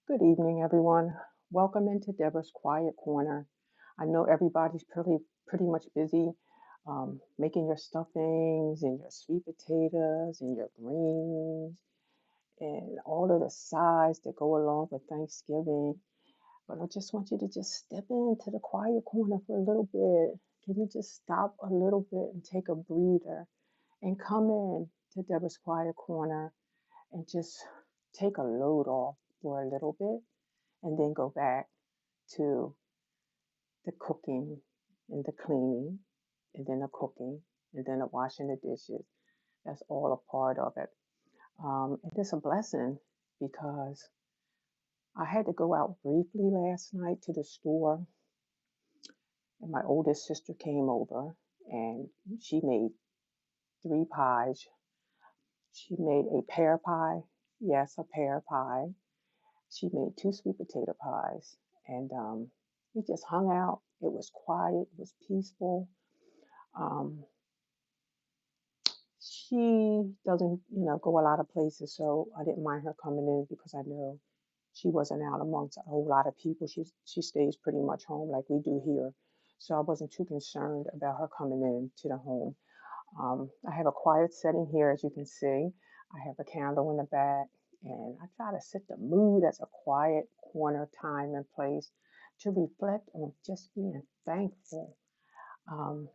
Good evening, everyone. Welcome into Deborah's Quiet Corner. I know everybody's pretty much busy making your stuffings and your sweet potatoes and your greens and all of the sides that go along with Thanksgiving. But I just want you to just step into the quiet corner for a little bit. Can you just stop a little bit and take a breather and come in to Deborah's Quiet Corner and just take a load off for a little bit and then go back to the cooking and the cleaning and then the cooking and then the washing the dishes. That's all a part of it. And it's a blessing because I had to go out briefly last night to the store, and my oldest sister came over and she made three pies. She made a pear pie. Yes, a pear pie. She made two sweet potato pies. And we just hung out. It was quiet, it was peaceful. Um, she doesn't, go a lot of places, so I didn't mind her coming in because I know she wasn't out amongst a whole lot of people. She stays pretty much home like we do here, so I wasn't too concerned about her coming in to the home. I have a quiet setting here, as you can see. I have a candle in the back, and I try to set the mood as a quiet corner time and place to reflect on just being thankful. Um,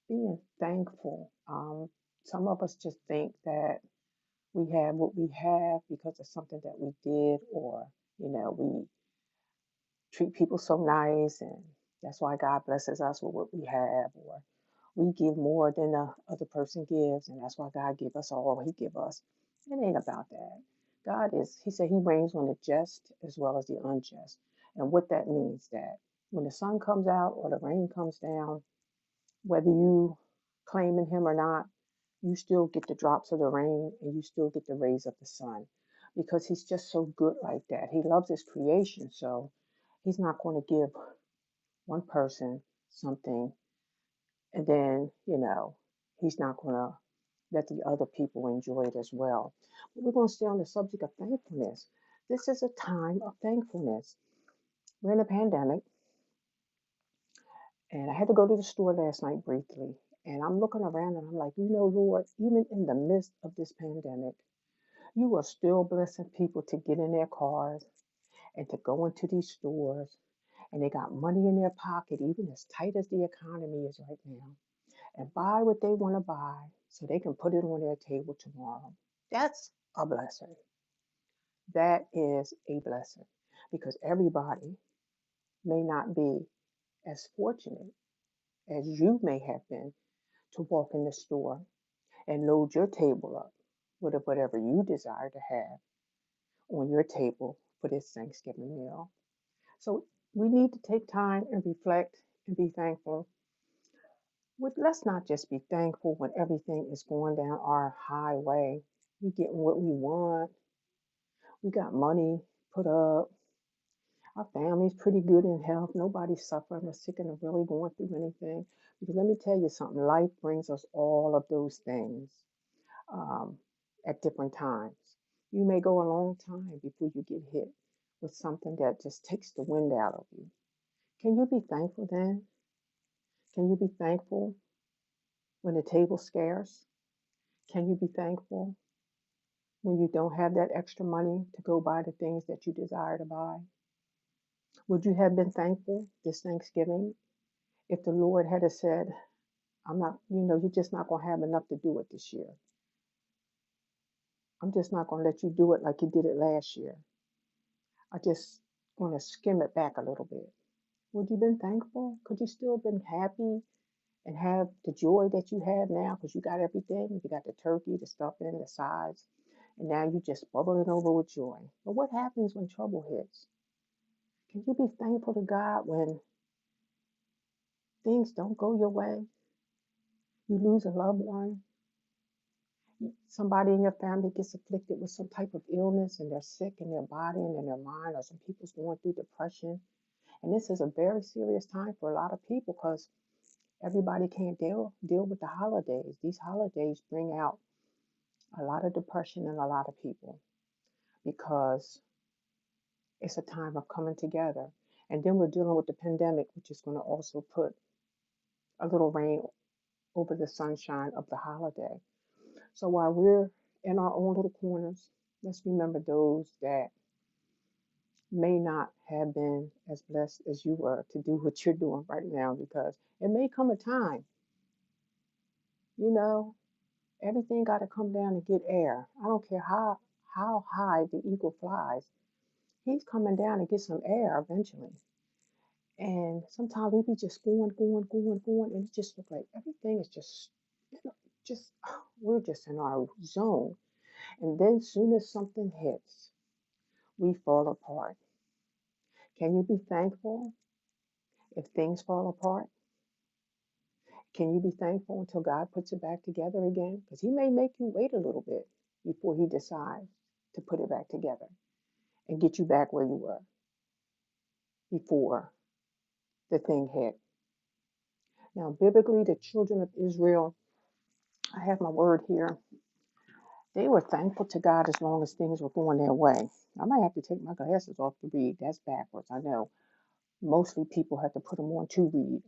being thankful. Some of us just think that we have what we have because of something that we did, or we treat people so nice, and that's why God blesses us with what we have, or we give more than the other person gives, and that's why God give us all He give us. It ain't about that. God is, He said He reigns on the just as well as the unjust, and what that means that when the sun comes out or the rain comes down, whether you claim in Him or not, you still get the drops of the rain and you still get the rays of the sun because He's just so good like that. He loves His creation, so He's not going to give one person something and then, He's not going to let the other people enjoy it as well. But we're going to stay on the subject of thankfulness. This is a time of thankfulness. We're in a pandemic, and I had to go to the store last night briefly. And I'm looking around and I'm like, Lord, even in the midst of this pandemic, you are still blessing people to get in their cars and to go into these stores. And they got money in their pocket, even as tight as the economy is right now, and buy what they want to buy so they can put it on their table tomorrow. That's a blessing. That is a blessing because everybody may not be as fortunate as you may have been to walk in the store and load your table up with whatever you desire to have on your table for this Thanksgiving meal. So we need to take time and reflect and be thankful. Let's not just be thankful when everything is going down our highway. We getting what we want. We got money put up. Our family's pretty good in health. Nobody's suffering or sick and really going through anything. Because let me tell you something, life brings us all of those things um, at different times. You may go a long time before you get hit with something that just takes the wind out of you. Can you be thankful then? Can you be thankful when the table's scarce? Can you be thankful when you don't have that extra money to go buy the things that you desire to buy? Would you have been thankful this Thanksgiving if the Lord had said, I'm not, you're just not going to have enough to do it this year. I'm just not going to let you do it like you did it last year. I just want to skim it back a little bit. Would you have been thankful? Could you still have been happy and have the joy that you have now because you got everything? You got the turkey, the stuffing, the sides, and now you just bubbling over with joy. But what happens when trouble hits? Can you be thankful to God when things don't go your way? You lose a loved one, somebody in your family gets afflicted with some type of illness and they're sick in their body and in their mind, or some people's going through depression. And this is a very serious time for a lot of people because everybody can't deal with the holidays. These holidays bring out a lot of depression in a lot of people because It's a time of coming together. And then we're dealing with the pandemic, which is going to also put a little rain over the sunshine of the holiday. So while we're in our own little corners, let's remember those that may not have been as blessed as you were to do what you're doing right now, because it may come a time, you know, everything got to come down and get air. I don't care how high the eagle flies. He's coming down to get some air eventually. And sometimes we be just going, and it just look like everything is just, just we're just in our zone. And then soon as something hits, we fall apart. Can you be thankful if things fall apart? Can you be thankful until God puts it back together again? Because He may make you wait a little bit before He decides to put it back together and get you back where you were before the thing hit. Now, biblically, the children of Israel, I have my word here, they were thankful to God as long as things were going their way. I might have to take my glasses off to read. That's backwards. I know mostly people have to put them on to read,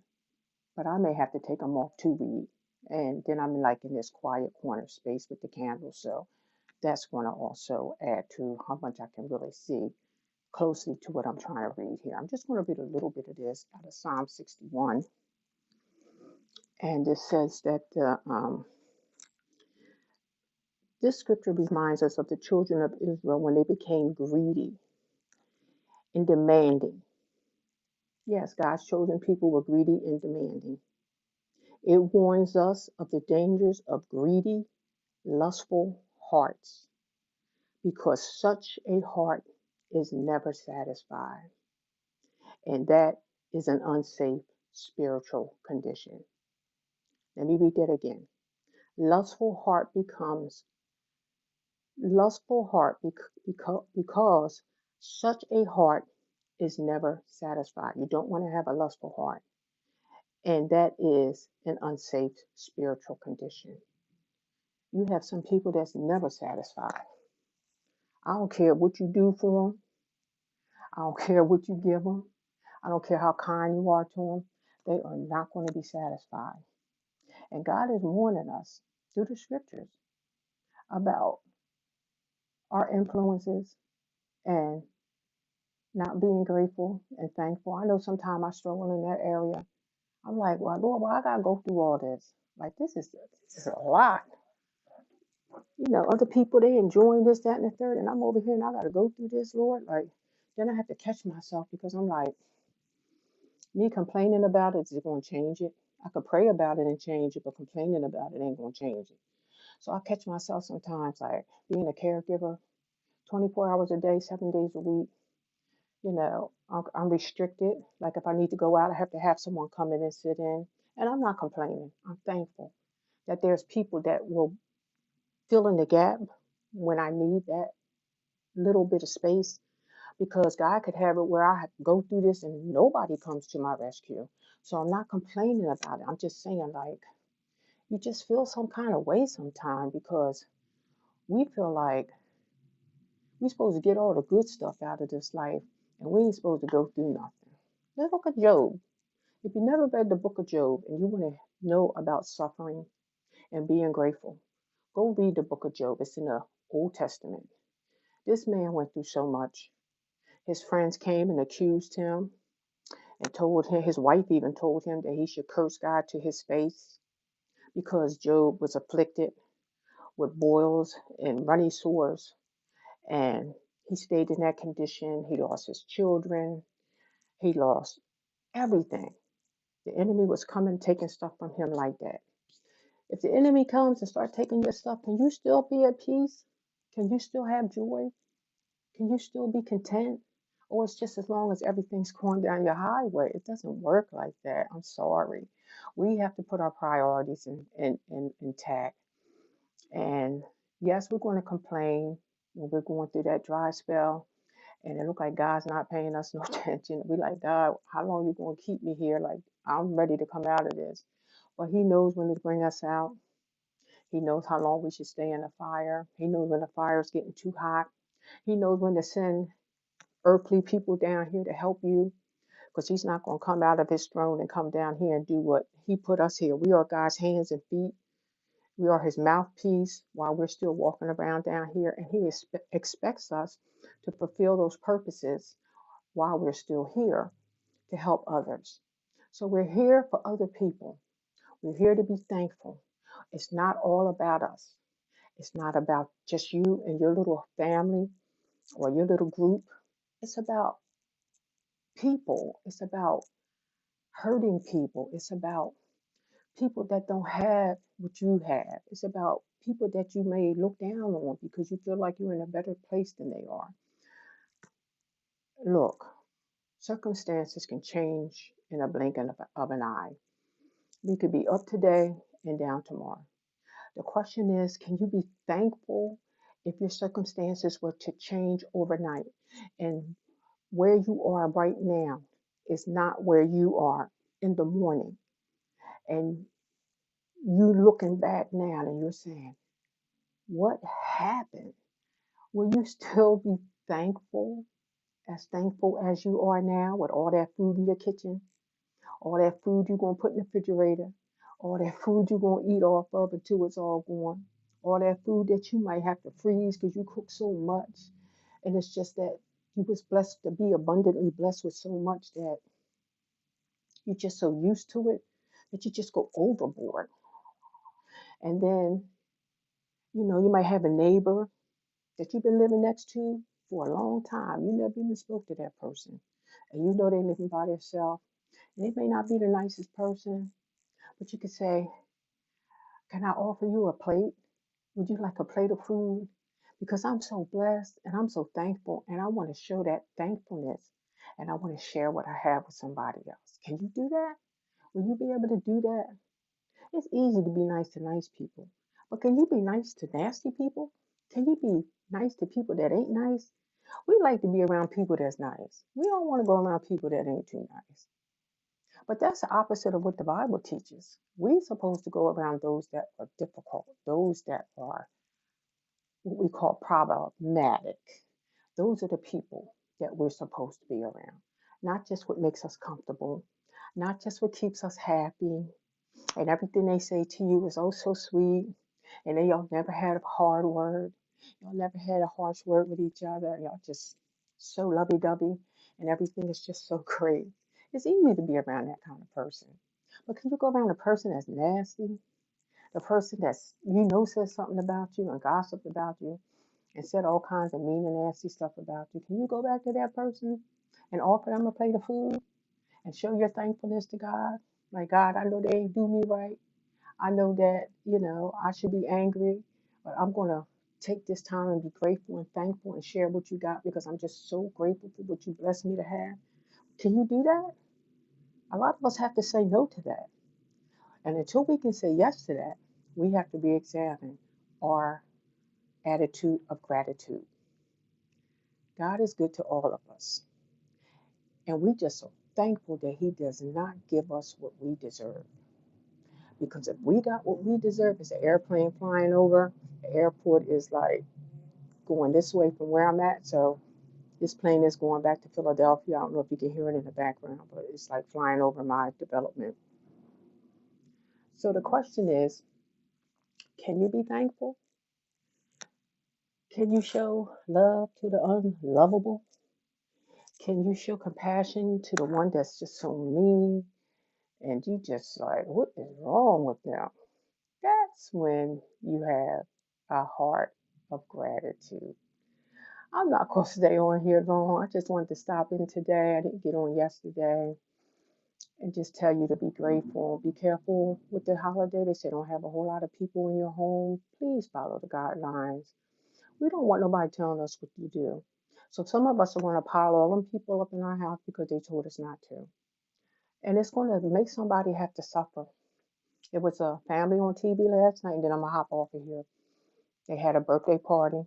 but I may have to take them off to read. And then I'm like in this quiet corner space with the candle. So that's going to also add to how much I can really see closely to what I'm trying to read here. I'm just going to read a little bit of this out of Psalm 61. And it says that this scripture reminds us of the children of Israel when they became greedy and demanding. Yes, God's chosen people were greedy and demanding. It warns us of the dangers of greedy, lustful hearts, because such a heart is never satisfied, and that is an unsafe spiritual condition. Let me read that again. Lustful heart becomes lustful heart because such a heart is never satisfied. You don't want to have a lustful heart, and that is an unsafe spiritual condition. You have some people that's never satisfied. I don't care what you do for them. I don't care what you give them. I don't care how kind you are to them. They are not going to be satisfied. And God is warning us through the scriptures about our influences and not being grateful and thankful. I know sometimes I struggle in that area. I'm like, well, Lord, why I gotta go through all this? Like this is a lot. Other people they enjoying this, that, and the third, and I'm over here and I gotta go through this, Lord. Like, then I have to catch myself because I'm like, me complaining about it is gonna change it. I could pray about it and change it, but complaining about it ain't gonna change it. So I catch myself sometimes like being a caregiver, 24 hours a day, 7 days a week. I'm restricted. Like if I need to go out, I have to have someone come in and sit in. And I'm not complaining. I'm thankful that there's people that will fill in the gap when I need that little bit of space, because God could have it where I have to go through this and nobody comes to my rescue. So I'm not complaining about it. I'm just saying, like, you just feel some kind of way sometimes because we feel like we're supposed to get all the good stuff out of this life and we ain't supposed to go through nothing. Let's look at Job. If you never read the book of Job and you want to know about suffering and being grateful, go read the book of Job. It's in the Old Testament. This man went through so much. His friends came and accused him and told him, his wife even told him that he should curse God to his face because Job was afflicted with boils and runny sores. And he stayed in that condition. He lost his children. He lost everything. The enemy was coming, taking stuff from him like that. If the enemy comes and start taking your stuff, can you still be at peace? Can you still have joy? Can you still be content? Or it's just as long as everything's going down your highway. It doesn't work like that. I'm sorry. We have to put our priorities in intact. And yes, we're going to complain when we're going through that dry spell. And it look like God's not paying us no attention. We like, God, how long you going to keep me here? Like, I'm ready to come out of this. But He knows when to bring us out. He knows how long we should stay in the fire. He knows when the fire is getting too hot. He knows when to send earthly people down here to help you, because he's not going to come out of his throne and come down here and do what he put us here. We are God's hands and feet. We are his mouthpiece while we're still walking around down here, and he expects us to fulfill those purposes while we're still here to help others. So we're here for other people. We're here to be thankful. It's not all about us. It's not about just you and your little family or your little group. It's about people. It's about hurting people. It's about people that don't have what you have. It's about people that you may look down on because you feel like you're in a better place than they are. Look, circumstances can change in a blink of an eye. We could be up today and down tomorrow. The question is, can you be thankful if your circumstances were to change overnight? And where you are right now is not where you are in the morning. And you looking back now and you're saying, what happened? Will you still be thankful as you are now with all that food in your kitchen, all that food you're going to put in the refrigerator, all that food you're going to eat off of until it's all gone, all that food that you might have to freeze because you cook so much. And it's just that you was blessed to be abundantly blessed with so much that you're just so used to it that you just go overboard. And then, you might have a neighbor that you've been living next to for a long time. You never even spoke to that person. And you know they're living by themselves. And they may not be the nicest person, but you could say, can I offer you a plate? Would you like a plate of food? Because I'm so blessed and I'm so thankful, and I want to show that thankfulness, and I want to share what I have with somebody else. Can you do that? Will you be able to do that? It's easy to be nice to nice people, but can you be nice to nasty people? Can you be nice to people that ain't nice? We like to be around people that's nice. We don't want to go around people that ain't too nice. But that's the opposite of what the Bible teaches. We're supposed to go around those that are difficult, those that are what we call problematic. Those are the people that we're supposed to be around. Not just what makes us comfortable, not just what keeps us happy, and everything they say to you is oh so sweet, and they y'all never had a hard word. Y'all never had a harsh word with each other. Y'all just so lovey-dovey, and everything is just so great. It's easy to be around that kind of person. But can you go around a person that's nasty, the person that's says something about you and gossiped about you and said all kinds of mean and nasty stuff about you? Can you go back to that person and offer them a plate of food and show your thankfulness to God? Like, God, I know they ain't do me right. I know that, I should be angry, but I'm going to take this time and be grateful and thankful and share what you got because I'm just so grateful for what you blessed me to have. Can you do that? A lot of us have to say no to that. And until we can say yes to that, we have to re examine our attitude of gratitude. God is good to all of us. And we just so thankful that He does not give us what we deserve. Because if we got what we deserve, it's an airplane flying over, the airport is like going this way from where I'm at. So this plane is going back to Philadelphia. I don't know if you can hear it in the background, but it's like flying over my development. So the question is, can you be thankful? Can you show love to the unlovable? Can you show compassion to the one that's just so mean and you just like, what is wrong with them? That's when you have a heart of gratitude. I'm not going to stay on here long. I just wanted to stop in today. I didn't get on yesterday. And just tell you to be grateful. Be careful with the holiday. They say don't have a whole lot of people in your home. Please follow the guidelines. We don't want nobody telling us what to do. So some of us are going to pile all them people up in our house because they told us not to. And it's going to make somebody have to suffer. It was a family on TV last night, and then I'm going to hop off of here. They had a birthday party.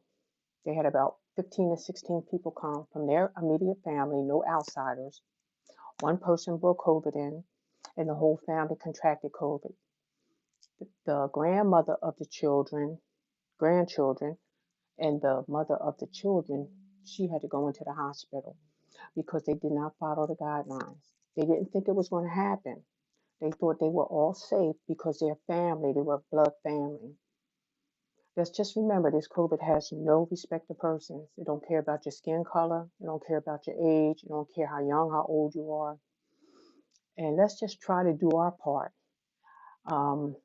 They had about 15 to 16 people come from their immediate family, no outsiders. One person brought COVID in, and the whole family contracted COVID. The grandmother of the grandchildren, and the mother of the children she had to go into the hospital because they did not follow the guidelines. They didn't think it was going to happen. They thought they were all safe because their family, they were blood family. Let's just remember this COVID has no respect of persons. It don't care about your skin color. It don't care about your age. It don't care how young, how old you are. And let's just try to do our part. Um,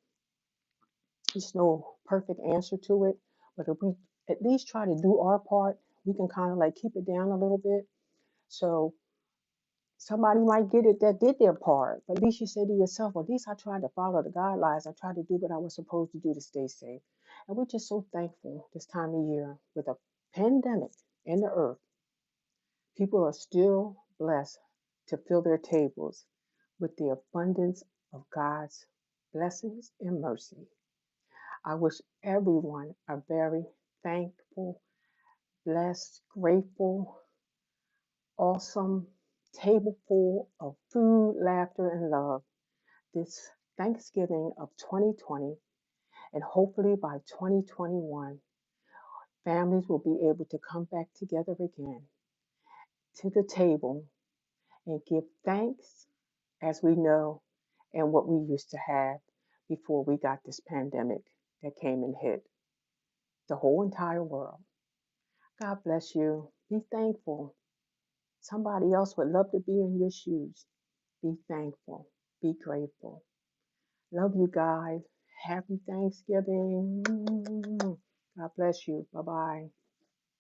there's no perfect answer to it, but if we at least try to do our part, we can kind of like keep it down a little bit. So somebody might get it that did their part, but at least you say to yourself, well, at least I tried to follow the guidelines. I tried to do what I was supposed to do to stay safe. And we're just so thankful this time of year with a pandemic in the earth. People are still blessed to fill their tables with the abundance of God's blessings and mercy. I wish everyone a very thankful, blessed, grateful, awesome table full of food, laughter, and love this Thanksgiving of 2020. And hopefully by 2021, families will be able to come back together again to the table and give thanks as we know and what we used to have before we got this pandemic that came and hit the whole entire world. God bless you. Be thankful. Somebody else would love to be in your shoes. Be thankful. Be grateful. Love you guys. Happy Thanksgiving. God bless you. Bye bye.